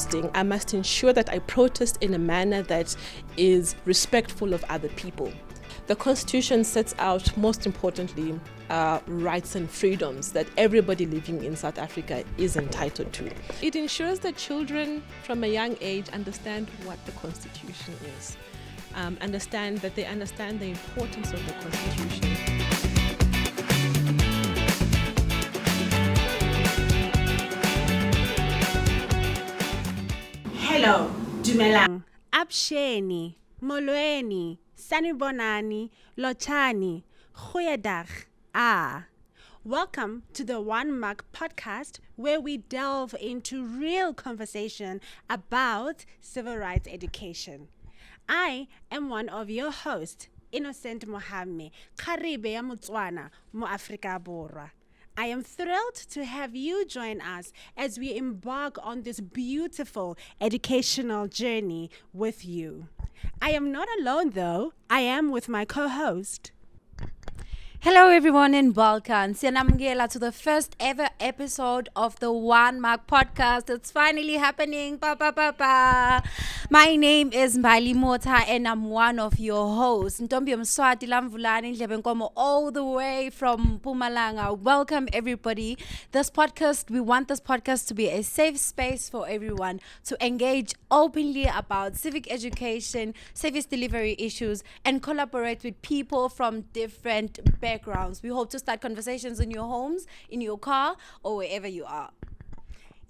protesting, I must ensure that I protest in a manner that is respectful of other people. The Constitution sets out, most importantly, rights and freedoms that everybody living in South Africa is entitled to. It ensures that children from a young age understand what the Constitution is, understand the importance of the Constitution. Hello, Dumelang, Absheni, Molweni, Sanibonani, Lochani, Goeiedag. Welcome to the One Mark podcast, where we delve into real conversation about civil rights education. I am one of your hosts, Innocent Mohammed, Karibe ya Motswana, mo Afrika Borwa. I am thrilled to have you join us as we embark on this beautiful educational journey with you. I am not alone though. I am with my co-host. Hello everyone in Balkan. Siyanamukela to the first ever episode of the One Mark podcast. It's finally happening. My name is Mbali Mota and I'm one of your hosts. Ntombi Mswati Lamvulani Ndlebenkomo all the way from Mpumalanga. Welcome everybody. We want this podcast to be a safe space for everyone to engage openly about civic education, service delivery issues, and collaborate with people from different backgrounds. We hope to start conversations in your homes, in your car, or wherever you are.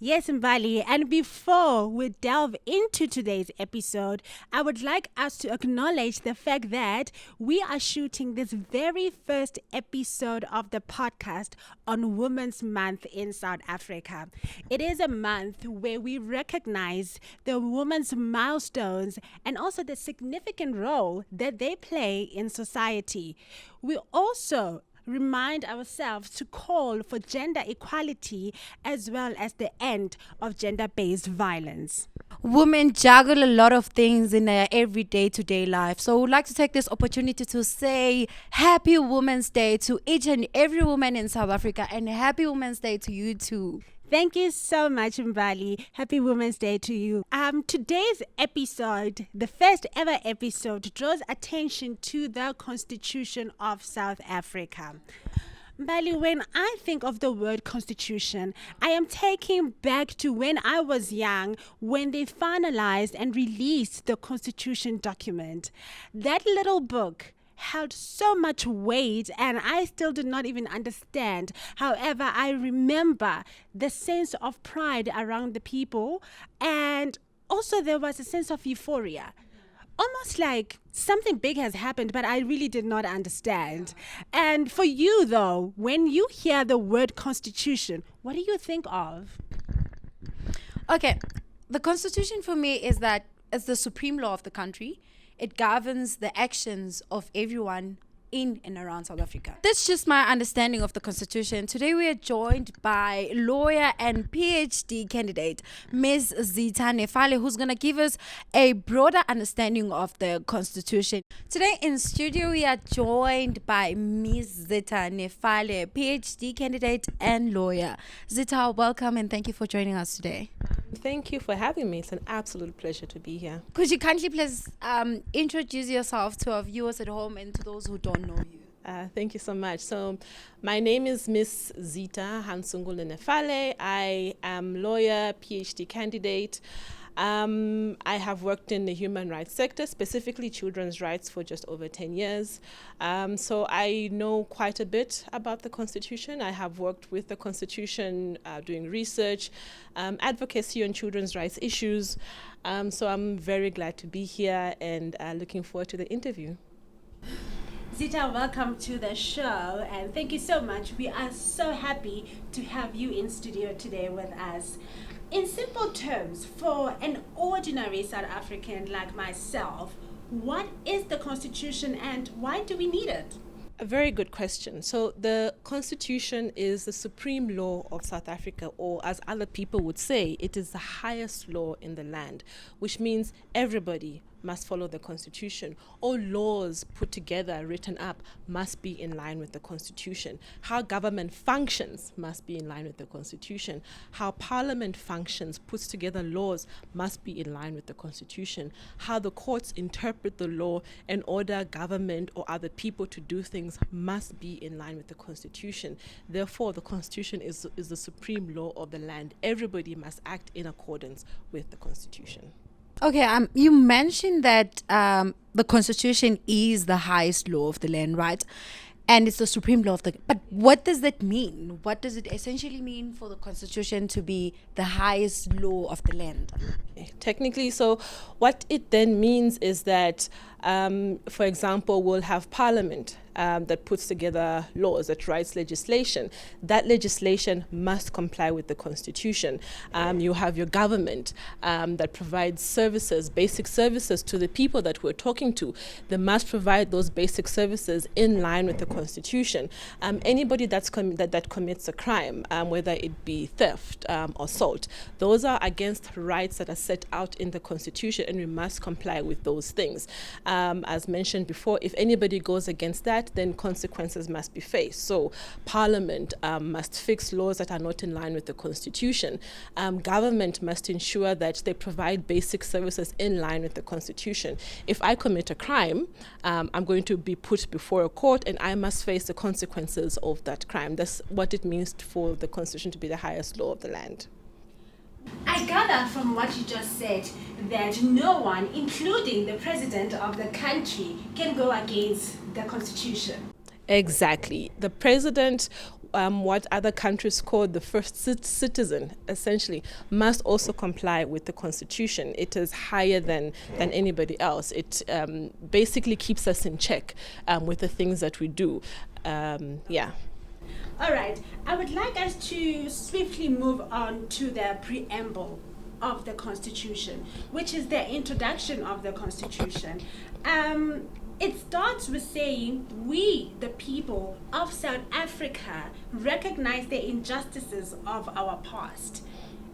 Yes, Mbali. And before we delve into today's episode, I would like us to acknowledge the fact that we are shooting this very first episode of the podcast on Women's Month in South Africa. It is a month where we recognize the women's milestones and also the significant role that they play in society. We also remind ourselves to call for gender equality as well as the end of gender-based violence. Women juggle a lot of things in their everyday to-day life. So we'd like to take this opportunity to say Happy Women's Day to each and every woman in South Africa, and Happy Women's Day to you too. Thank you so much, Mbali. Happy Women's Day to you. Today's episode, the first ever episode, draws attention to the Constitution of South Africa. Mbali, when I think of the word constitution, I am taken back to when I was young, when they finalized and released the constitution document. That little book held so much weight and I still did not even understand. However, I remember the sense of pride around the people, and also there was a sense of euphoria. Almost like something big has happened, but I really did not understand. And for you though, when you hear the word constitution, what do you think of? Okay, the constitution for me is that it's the supreme law of the country. It governs the actions of everyone in and around South Africa. That's just my understanding of the Constitution. Today we are joined by lawyer and Ph.D. candidate, Ms. Zita Nefale, who's going to give us a broader understanding of the Constitution. Today in studio we are joined by Ms. Zita Nefale, Ph.D. candidate and lawyer. Zita, welcome and thank you for joining us today. Thank you for having me. It's an absolute pleasure to be here. Could you kindly please introduce yourself to our viewers at home and to those who don't know you? Thank you so much. So my name is Miss Zita Nefale. I am lawyer, PhD candidate. I have worked in the human rights sector, specifically children's rights, for just over 10 years. So I know quite a bit about the Constitution. I have worked with the Constitution doing research, advocacy on children's rights issues. So I'm very glad to be here and looking forward to the interview. Zita, welcome to the show and thank you so much. We are so happy to have you in studio today with us. In simple terms, for an ordinary South African like myself, what is the Constitution and why do we need it? A very good question. So the Constitution is the supreme law of South Africa, or as other people would say, it is the highest law in the land, which means everybody, must follow the Constitution. All laws put together, written up, must be in line with the Constitution. How government functions must be in line with the Constitution. How Parliament functions, puts together laws, must be in line with the Constitution. How the courts interpret the law and order government or other people to do things must be in line with the Constitution. Therefore, the Constitution is the supreme law of the land. Everybody must act in accordance with the Constitution. Okay, you mentioned that the Constitution is the highest law of the land, right? And it's the supreme law of the... But what does that mean? What does it essentially mean for the Constitution to be the highest law of the land? Technically, so what it then means is that, for example, we'll have Parliament that puts together laws, that writes legislation. That legislation must comply with the Constitution. You have your government that provides services, basic services to the people that we're talking to. They must provide those basic services in line with the Constitution. Anybody that commits a crime, whether it be theft or assault, those are against rights that are set out in the Constitution, and we must comply with those things. As mentioned before, if anybody goes against that, then consequences must be faced. So Parliament must fix laws that are not in line with the Constitution. Government must ensure that they provide basic services in line with the Constitution. If I commit a crime, I'm going to be put before a court and I must face the consequences of that crime. That's what it means for the Constitution to be the highest law of the land. I gather from what you just said that no one, including the president of the country, can go against the Constitution. Exactly. The president, what other countries call the first citizen, essentially, must also comply with the Constitution. It is higher than anybody else. It basically keeps us in check with the things that we do. Yeah. All right, I would like us to swiftly move on to the preamble of the Constitution, which is the introduction of the Constitution. It starts with saying, we, the people of South Africa, recognize the injustices of our past.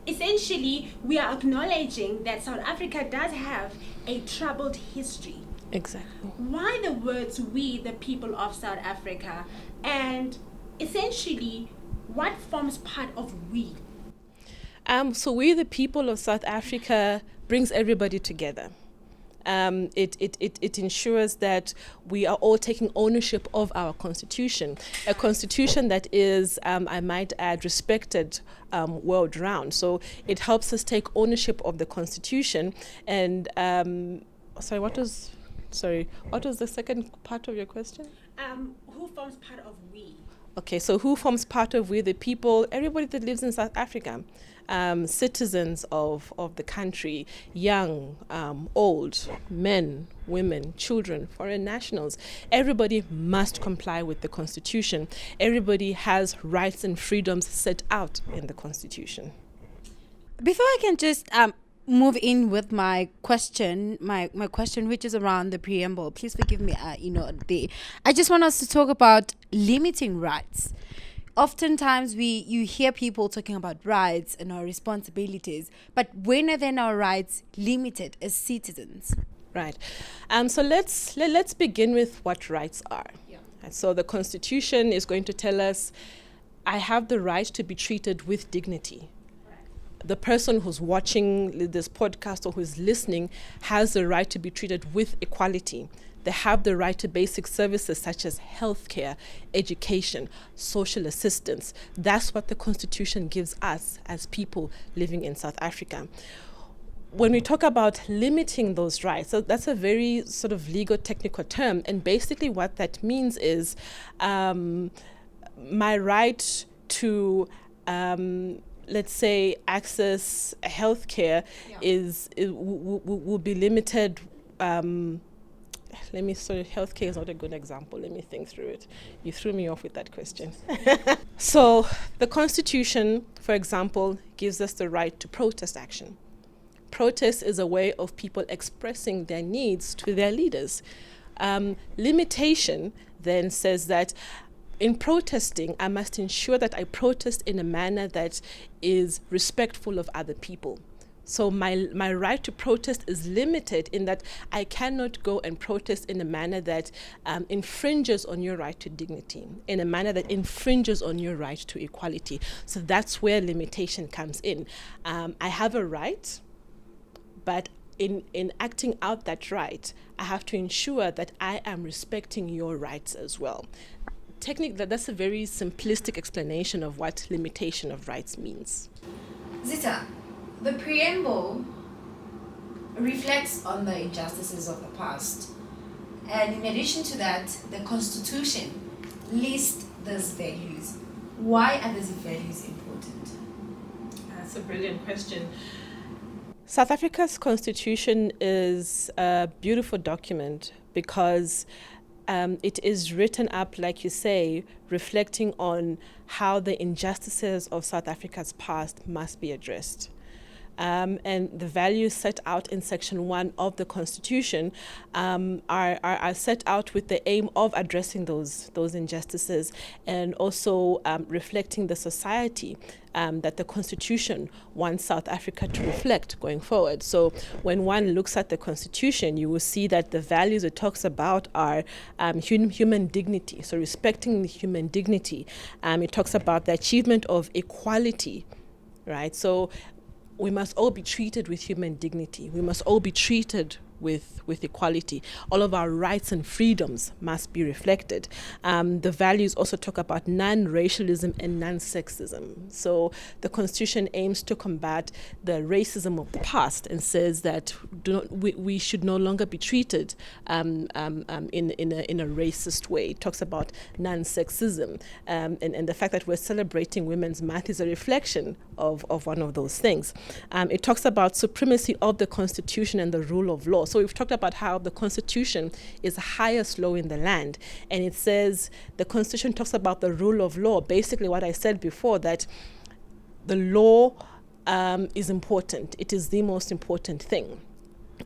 Essentially, we are acknowledging that South Africa does have a troubled history. Exactly. Why the words, we, the people of South Africa? And essentially, what forms part of we? So we, the people of South Africa, brings everybody together. It ensures that we are all taking ownership of our Constitution, a Constitution that is, I might add, respected world round. So it helps us take ownership of the Constitution. And what was the second part of your question? Who forms part of we? Okay, so who forms part of we, the people? Everybody that lives in South Africa. Citizens of the country, young, old, men, women, children, foreign nationals. Everybody must comply with the Constitution. Everybody has rights and freedoms set out in the Constitution. Before I can just move in with my question, my question, which is around the preamble, please forgive me, I just want us to talk about limiting rights. Oftentimes you hear people talking about rights and our responsibilities, but when are then our rights limited as citizens? Right. So let's begin with what rights are. Yeah. So the Constitution is going to tell us, I have the right to be treated with dignity. The person who's watching this podcast or who's listening has the right to be treated with equality. They have the right to basic services such as healthcare, education, social assistance. That's what the Constitution gives us as people living in South Africa. When we talk about limiting those rights, so that's a very sort of legal technical term. And basically what that means is my right to let's say access healthcare will be limited. Healthcare is not a good example. Let me think through it. You threw me off with that question. So the Constitution, for example, gives us the right to protest action. Protest is a way of people expressing their needs to their leaders. Limitation then says that in protesting, I must ensure that I protest in a manner that is respectful of other people. So my right to protest is limited in that I cannot go and protest in a manner that infringes on your right to dignity, in a manner that infringes on your right to equality. So that's where limitation comes in. I have a right, but in acting out that right, I have to ensure that I am respecting your rights as well. Technically, that's a very simplistic explanation of what limitation of rights means. Zita, the preamble reflects on the injustices of the past. And in addition to that, the Constitution lists those values. Why are these values important? That's a brilliant question. South Africa's constitution is a beautiful document because it is written up, like you say, reflecting on how the injustices of South Africa's past must be addressed. And the values set out in Section 1 of the Constitution are set out with the aim of addressing those injustices and also reflecting the society that the Constitution wants South Africa to reflect going forward. So when one looks at the Constitution, you will see that the values it talks about are human dignity, so respecting human dignity. It talks about the achievement of equality, right? So we must all be treated with human dignity. We must all be treated with equality. All of our rights and freedoms must be reflected. The values also talk about non-racialism and non-sexism. So the Constitution aims to combat the racism of the past and says that we should no longer be treated in a racist way. It talks about non-sexism, and the fact that we're celebrating Women's Month is a reflection of one of those things. It talks about supremacy of the Constitution and the rule of law. So we've talked about how the Constitution is the highest law in the land. And it says the Constitution talks about the rule of law. Basically what I said before, that the law is important. It is the most important thing.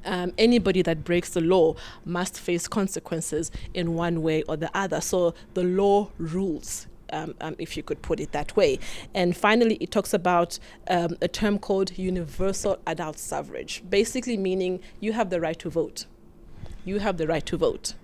Anybody that breaks the law must face consequences in one way or the other. So the law rules. If you could put it that way. And finally, it talks about a term called universal adult suffrage, basically meaning you have the right to vote. You have the right to vote.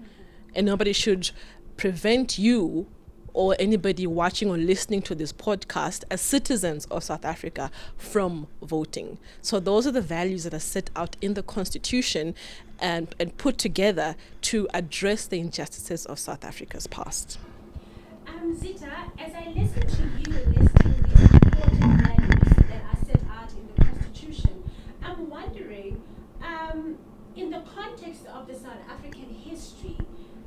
And nobody should prevent you or anybody watching or listening to this podcast as citizens of South Africa from voting. So those are the values that are set out in the Constitution and put together to address the injustices of South Africa's past. Zita, as I listen to you listing these important values that are set out in the Constitution, I'm wondering, in the context of the South African history,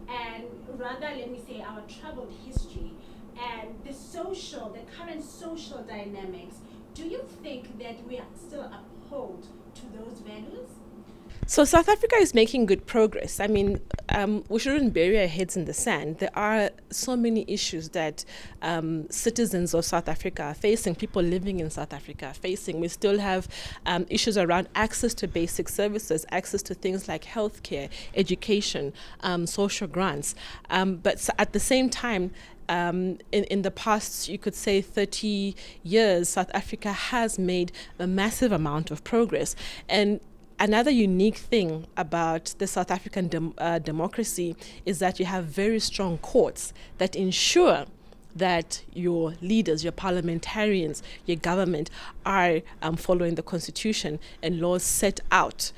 and rather, let me say, our troubled history, and the current social dynamics, do you think that we still uphold to those values? So South Africa is making good progress. I mean, we shouldn't bury our heads in the sand. There are so many issues that citizens of South Africa are facing, people living in South Africa are facing. We still have issues around access to basic services, access to things like healthcare, education, social grants. But at the same time, in the past, you could say 30 years, South Africa has made a massive amount of progress. And another unique thing about the South African democracy is that you have very strong courts that ensure that your leaders, your parliamentarians, your government are following the Constitution and laws set out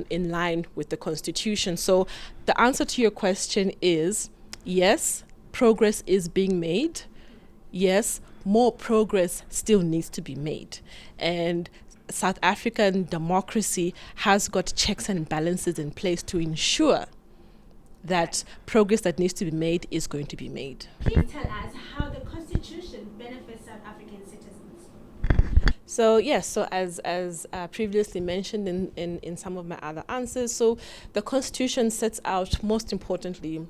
in line with the Constitution. So the answer to your question is yes, progress is being made. Yes, more progress still needs to be made. And South African democracy has got checks and balances in place to ensure that progress that needs to be made is going to be made. Please tell us how the Constitution benefits South African citizens. So yes, so as previously mentioned in some of my other answers, so the Constitution sets out, most importantly,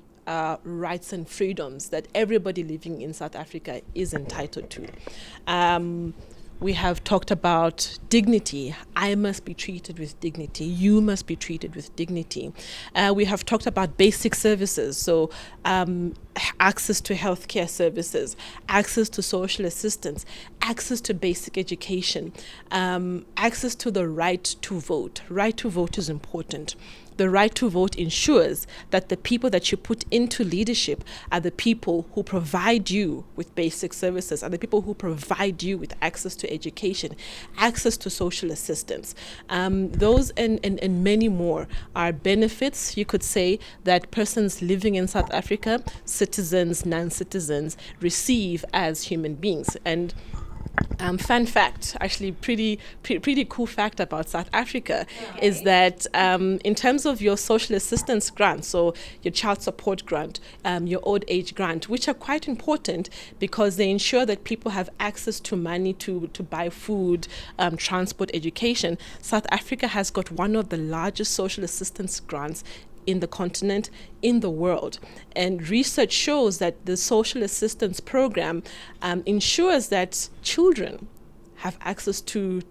rights and freedoms that everybody living in South Africa is entitled to. We have talked about dignity. I must be treated with dignity. You must be treated with dignity. We have talked about basic services. So access to healthcare services, access to social assistance, access to basic education, access to the right to vote. Right to vote is important. The right to vote ensures that the people that you put into leadership are the people who provide you with basic services, are the people who provide you with access to education, access to social assistance. Those and many more are benefits, you could say, that persons living in South Africa, citizens, non-citizens, receive as human beings. And fun fact, actually pretty cool fact about South Africa is that in terms of your social assistance grant, so your child support grant, your old age grant, which are quite important because they ensure that people have access to money to buy food, transport, education. South Africa has got one of the largest social assistance grants in the continent, in the world. And research shows that the social assistance program ensures that children have access to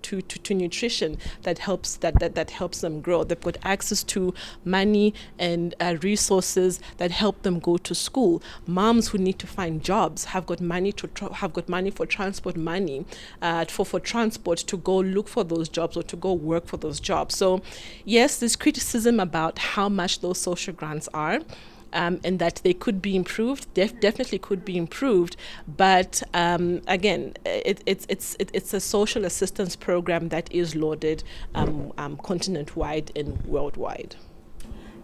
nutrition that helps them grow. They've got access to money and resources that help them go to school. Moms who need to find jobs have got money for transport money for transport to go look for those jobs or to go work for those jobs. So yes, there's criticism about how much those social grants are. And that they could be improved, definitely could be improved. But again, it's a social assistance program that is lauded continent-wide and worldwide.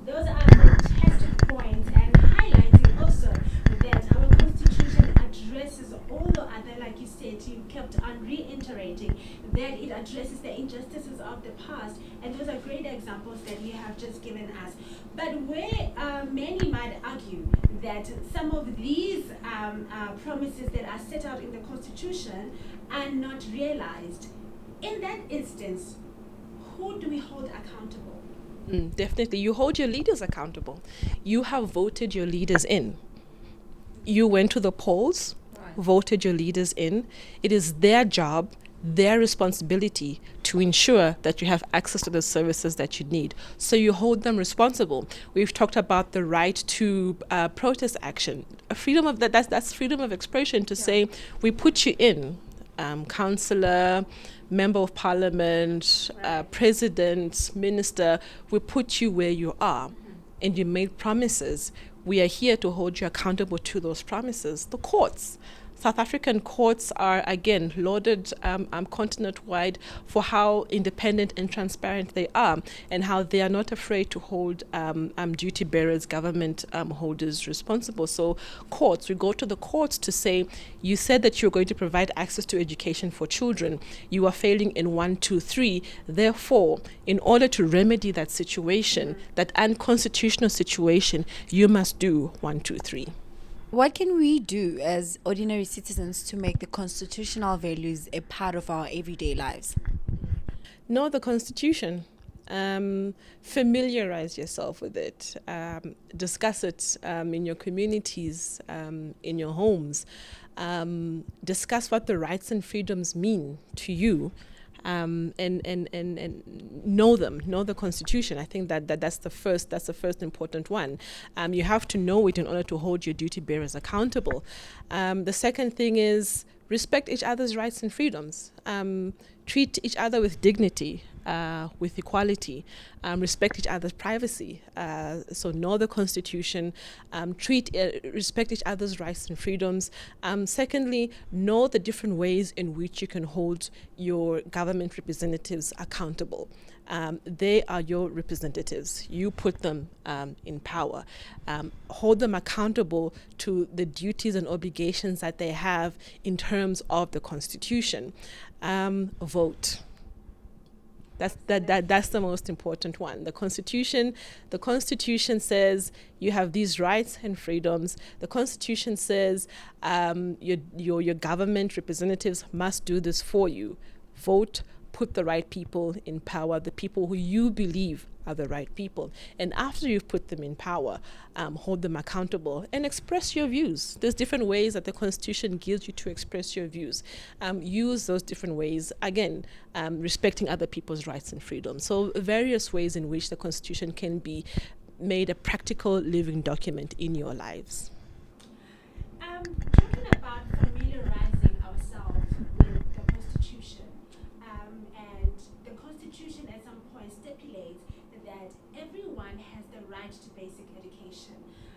Those are fantastic points, and highlighting also that our constitution addresses all the other, like you said, you kept on reiterating that it addresses the injustices of the past, and those are great examples that you have just given us. But where many might argue that some of these promises that are set out in the Constitution are not realized, in that instance, who do we hold accountable? Definitely. You hold your leaders accountable. You have voted your leaders in. You went to the polls, voted your leaders in. It is their job, their responsibility to ensure that you have access to the services that you need. So you hold them responsible. We've talked about the right to protest action. Freedom of that's freedom of expression to say, we put you in, councillor, member of parliament, president, minister, we put you where you are, and you made promises. We are here to hold you accountable to those promises. The courts. South African courts are, again, lauded continent-wide for how independent and transparent they are, and how they are not afraid to hold duty bearers, government holders responsible. So courts, we go to the courts to say, you said that you're going to provide access to education for children. You are failing in 1, 2, 3. Therefore, in order to remedy that situation, that unconstitutional situation, you must do 1, 2, 3. What can we do as ordinary citizens to make the constitutional values a part of our everyday lives? Know the Constitution. Familiarize yourself with it. Discuss it in your communities, in your homes. Discuss what the rights and freedoms mean to you. And know them, know the Constitution. I think that's the first important one. You have to know it in order to hold your duty bearers accountable. The second thing is respect each other's rights and freedoms. Treat each other with dignity, with equality. Respect each other's privacy. So know the Constitution. Respect each other's rights and freedoms. Secondly, know the different ways in which you can hold your government representatives accountable. They are your representatives. You put them in power. Hold them accountable to the duties and obligations that they have in terms of the Constitution. Vote. That's the most important one. The Constitution says you have these rights and freedoms. The Constitution says your government representatives must do this for you. Vote. Put the right people in power, the people who you believe are the right people. And after you've put them in power, hold them accountable and express your views. There's different ways that the Constitution gives you to express your views. Use those different ways, again, respecting other people's rights and freedoms. So various ways in which the Constitution can be made a practical living document in your lives. Talking about familiarizing ourselves with the Constitution, and the Constitution at some point stipulates that everyone has the right to basic education.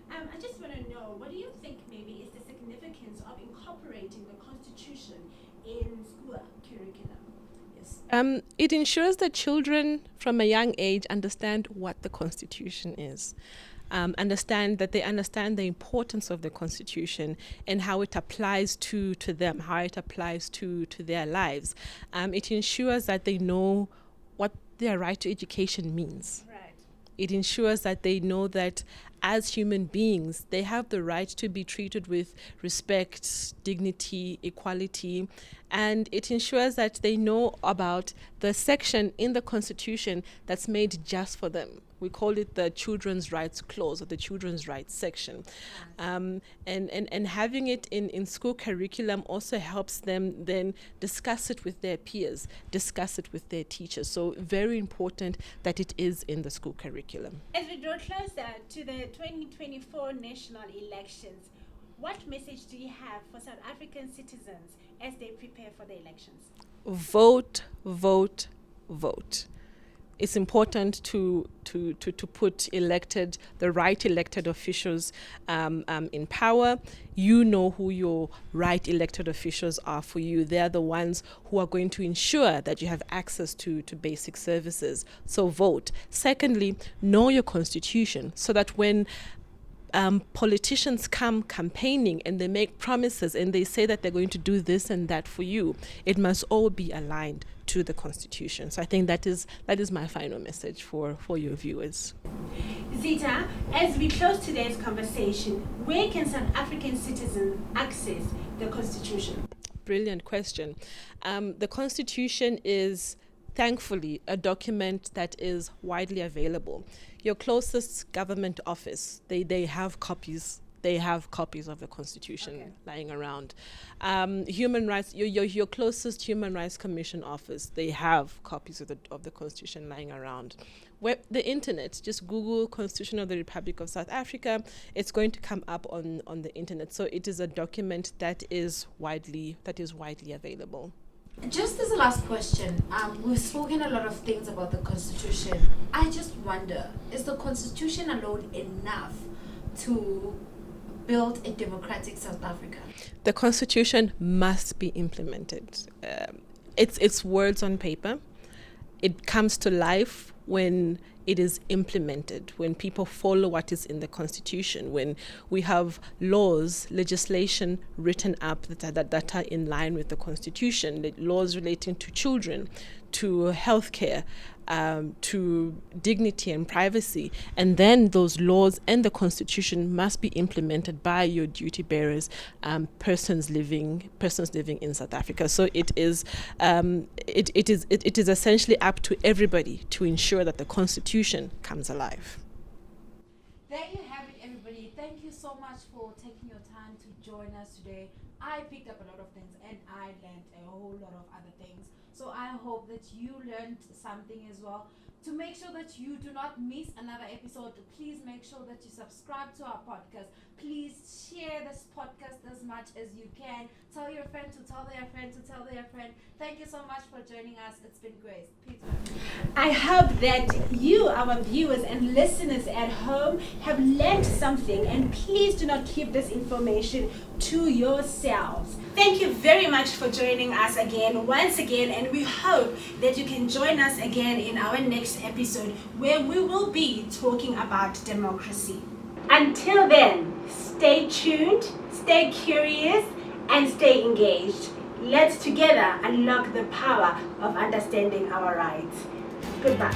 I just want to know, what do you think maybe is the significance of incorporating the Constitution in school curriculum? It ensures that children from a young age understand what the Constitution is. Understand the importance of the Constitution and how it applies to them, how it applies to their lives. It ensures that they know what their right to education means. Right. It ensures that they know that as human beings, they have the right to be treated with respect, dignity, equality, and it ensures that they know about the section in the Constitution that's made just for them. We call it the Children's Rights Clause or the Children's Rights section. And having it in school curriculum also helps them then discuss it with their peers, discuss it with their teachers. So very important that it is in the school curriculum. As we draw closer to the 2024 national elections, what message do you have for South African citizens as they prepare for the elections? Vote, vote, vote. It's important to put the right elected officials in power. You know who your right elected officials are for you. They're the ones who are going to ensure that you have access to basic services. So vote. Secondly, know your Constitution so that when politicians come campaigning and they make promises and they say that they're going to do this and that for you, it must all be aligned to the Constitution. So I think that is my final message for your viewers. Zita, as we close today's conversation, where can South African citizens access the Constitution? Brilliant question. The Constitution is thankfully a document that is widely available. Your closest government office, they have copies. They have copies of the Constitution lying around. Human rights, your closest Human Rights Commission office, they have copies of the Constitution lying around. The internet, just Google Constitution of the Republic of South Africa. It's going to come up on the internet. So it is a document that is widely available. Just as a last question, we've spoken a lot of things about the Constitution. I just wonder, is the Constitution alone enough to build a democratic South Africa? The Constitution must be implemented. It's words on paper. It comes to life when it is implemented, when people follow what is in the Constitution, when we have laws, legislation written up that are in line with the Constitution, laws relating to children, to healthcare, to dignity and privacy. And then those laws and the Constitution must be implemented by your duty bearers, persons living in South Africa. So it is essentially up to everybody to ensure that the Constitution comes alive. There you have it, everybody. Thank you so much for taking your time to join us today. I picked up a lot of things and I learned a whole lot of other things. So I hope that you learned something as well. To make sure that you do not miss another episode, please make sure that you subscribe to our podcast. Please share this podcast as much as you can. Tell your friend to tell their friend to tell their friend. Thank you so much for joining us. It's been great. Peace. I hope that you, our viewers and listeners at home, have learned something, and please do not keep this information to yourselves. Thank you very much for joining us once again, and we hope that you can join us again in our next episode where we will be talking about democracy. Until then, stay tuned, stay curious, and stay engaged. Let's together unlock the power of understanding our rights. Goodbye.